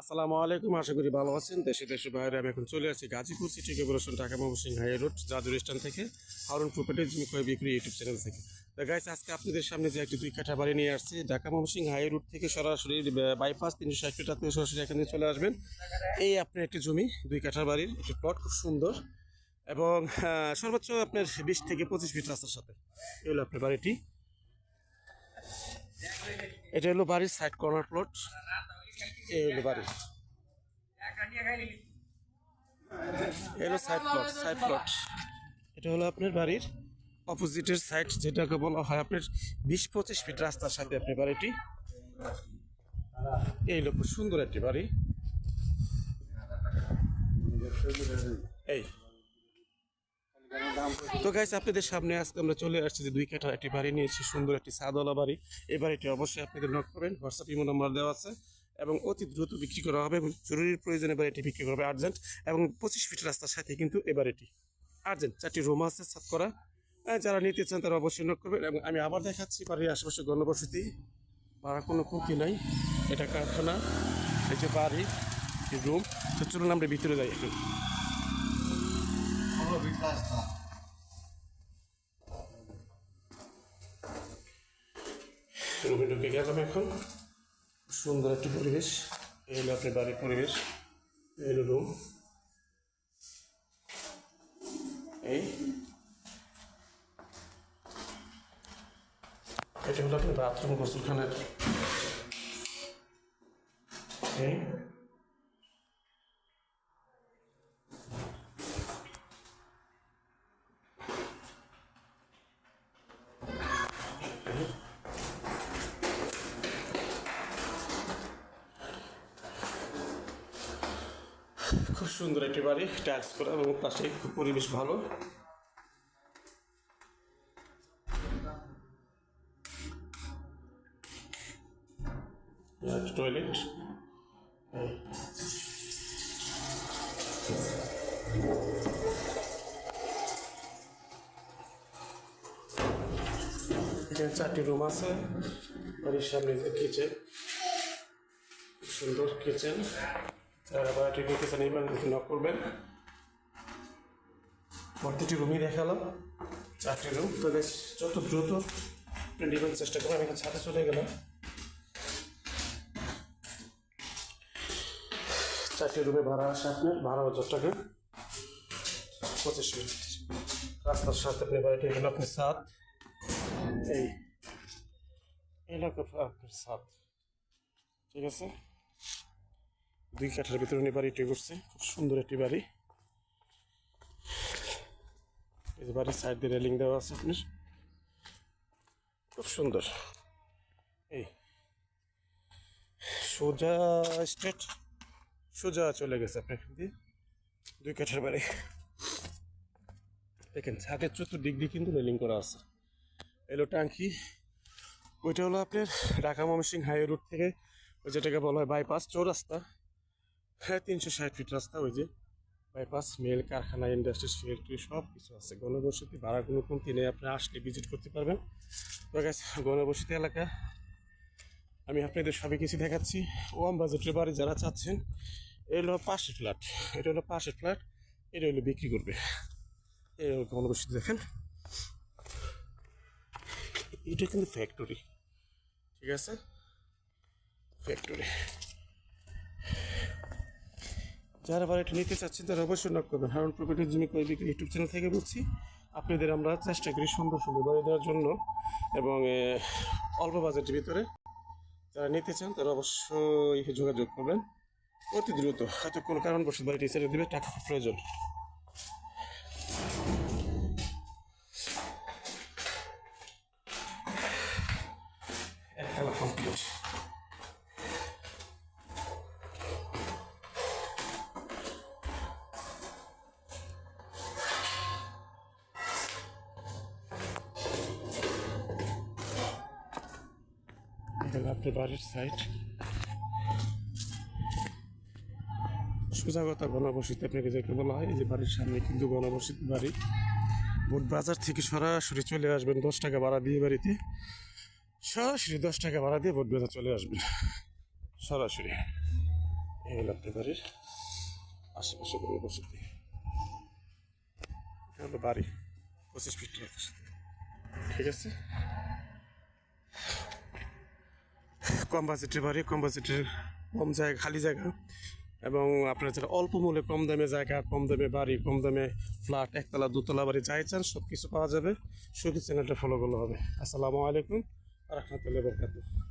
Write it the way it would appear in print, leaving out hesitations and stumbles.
আসসালামু আলাইকুম, আশা করি ভালো আছেন। দেশে বাইরে আমি এখন চলে আসছি Gazipur city corporation, Dhaka Mymensingh high road, জাদুর স্ট্যান্ড থেকে, হারুন প্রপার্টিজ জমি ক্রয় বিক্রি ইউটিউব চ্যানেল থেকে। তো গাইস, আজকে আপনাদের সামনে যে একটি 2 কাঠা বাড়ি নিয়ে আসছি ঢাকা ময়মনসিংহ হাই রোড থেকে সরাসরি বাইপাস 360 ফিট থেকে সরাসরি এখানে চলে আসবেন। এই আপনার একটি জমি 2 কাঠার বাড়ির একটি প্লট, খুব সুন্দর এবং সর্বোচ্চ আপনার 20 থেকে 25 ফিট রাস্তার সাথে এই হলো আপনার বাড়িটি। এটা হলো বাড়ির সাইড কর্নার প্লট। এই হলো বাড়ি, এলো সাইড প্লট। এটা হলো আপনার বাড়ির অপোজিটের সাইড, যেটাকে বলা হয় আপনার 20-25 ফিট রাস্তার সাথে আপনার বাড়িটি। এই হলো খুব সুন্দর একটি বাড়ি। এই তো গাইস, আপনাদের সামনে আজকে আমরা চলে আসছি যে 2 কাঠা একটি বাড়ি নিয়েছি, সুন্দর একটি ছাদওয়ালা বাড়ি। এই বাড়িটি অবশ্যই আপনাদের নক করবেন, হোয়াটসঅ্যাপ ইমো নাম্বার দেওয়া আছে এবং অতি দ্রুত বিক্রি করা হবে এবং জরুরি প্রয়োজনে বাড়িটি বিক্রি করবে আর্জেন্ট। এবং 25 ফিট রাস্তার সাথে কিন্তু এই বাড়িটি আর্জেন্ট। 4টি রুম আছে ছাদ করা। যারা নিতে চান তারা অবশ্যই নক করবেন। এবং আমি আবার দেখাচ্ছি বাড়ির আশেপাশে গণবসতি, ভাড়া কোনো ক্ষতি নাই। এটা কারখানা, এই যে বাড়ি, রুম। তো চলুন আমরা ভিতরে যাই একটু। রুমে ঢুকে গেলাম এখন। সুন্দর একটি পরিবেশ। এই হলো আপনার বাড়ির পরিবেশ। এই হলো রুম। এই এটা হলো আপনার বাথরুম, গোসলখানার। এই খুব সুন্দর একটি বাড়ি, টাইলস করা এবং পাশে খুব পরিবেশ ভালো। টয়লেট। এখানে 4টি রুম আছে। বাড়ির সামনে যে কিচেন, খুব সুন্দর কিচেন। যারা বাড়িটি নিতে চান এই বাড়িটি নক করবেন। প্রতিটি রুমই দেখালাম, 4টি রুম। তো বেশ যত দ্রুত নেবেন চেষ্টা করবেন। আমি এখানে ছাদে চলে গেলাম। 4টি রুমে ভাড়া আসে আপনার 12,000 টাকা, 25 ফিট রাস্তার সাথে আপনি বাড়িটি। এখানে আপনি ছাদ, এই এলাকা আপনার ছাদ, ঠিক আছে। 2 কাঠার ভিতরে উনি বাড়িটি করছে, খুব সুন্দর একটি বাড়ি। এই যে বাড়ির সাইড দিয়ে রেলিং দেওয়া আছে আপনার, খুব সুন্দর। এই সোজা স্ট্রেট সোজা চলে গেছে আপনার এখান দিয়ে 2 কাঠার বাড়ি। দেখেন ছাদের চতুর্দিক দিয়ে কিন্তু রেলিং করা আছে। এলো টাঙ্কি। ওইটা হলো আপনার ঢাকা ময়মনসিংহ হাই রোড থেকে, ওই যেটাকে বলা হয় বাইপাস চৌরাস্তা। হ্যাঁ, 360 ফিট রাস্তা। ওই যে বাইপাস, মেল কারখানা, ইন্ডাস্ট্রিজ, ফ্যাক্টরি সব কিছু আছে। গণবসতি, ভাড়া কোনো কমতি নেই, আপনি আসলে ভিজিট করতে পারবেন। তো গাইস, গণবসতি এলাকা আমি আপনাদের সবই কিছু দেখাচ্ছি। ওয়াম বাজেটের বাড়ি যারা চাচ্ছেন, এটা হলো পাশের ফ্ল্যাট, এটা হলো পাশের ফ্ল্যাট, এটা হলো বিক্রি করবে। এই গণবসতি দেখেন, এটা কিন্তু ফ্যাক্টরি, ঠিক আছে, ফ্যাক্টরি। যারা বাড়িটা নিতে চাচ্ছেন তারা অবশ্যই নক করবেন। হারুন প্রপার্টিজ জমি ক্রয় বিক্রি ইউটিউব চ্যানেল থেকে বলছি। আপনাদের আমরা চেষ্টা করি সুন্দর সুন্দর বাড়ি দেওয়ার জন্য এবং অল্প বাজেটের ভিতরে। যারা নিতে চান তারা অবশ্যই যোগাযোগ করবেন অতি দ্রুত। হয়তো কোনো কারণবশত বাড়িটি ছেড়ে দেবে, টাকা প্রয়োজন। খেলা কমপ্লিট। এটা আপনার বাড়ির সাইড। সোজা কথা গণবসতি আপনাকে যাকে বলা হয়, এই যে বাড়ির সামনে কিন্তু গণবসতি বাড়ি। বোট বাজার থেকে সরাসরি চলে আসবেন 10 টাকা ভাড়া দিয়ে বাড়িতে, সরাসরি 10 টাকা ভাড়া দিয়ে বোট বাজার চলে আসবেন সরাসরি। এই হলো আপনার বাড়ির আশেপাশে কোনো বসতি। এটা হলো বাড়ি 25 ফিট রাস্তার সাথে, ঠিক আছে। কম বাজেটের বাড়ি, কম বাজেটের, কম জায়গা, খালি জায়গা, এবং আপনার যারা অল্প মূল্যে কম দামে জায়গা, কম দামে বাড়ি, কম দামে ফ্ল্যাট, একতলা দুতলা বাড়ি যাই চান সব কিছু পাওয়া যাবে। শুধু চ্যানেলটা ফলো করলে হবে। আসসালামু আলাইকুম ওয়া রাহমাতুল্লাহি ওয়া বারাকাতুহু।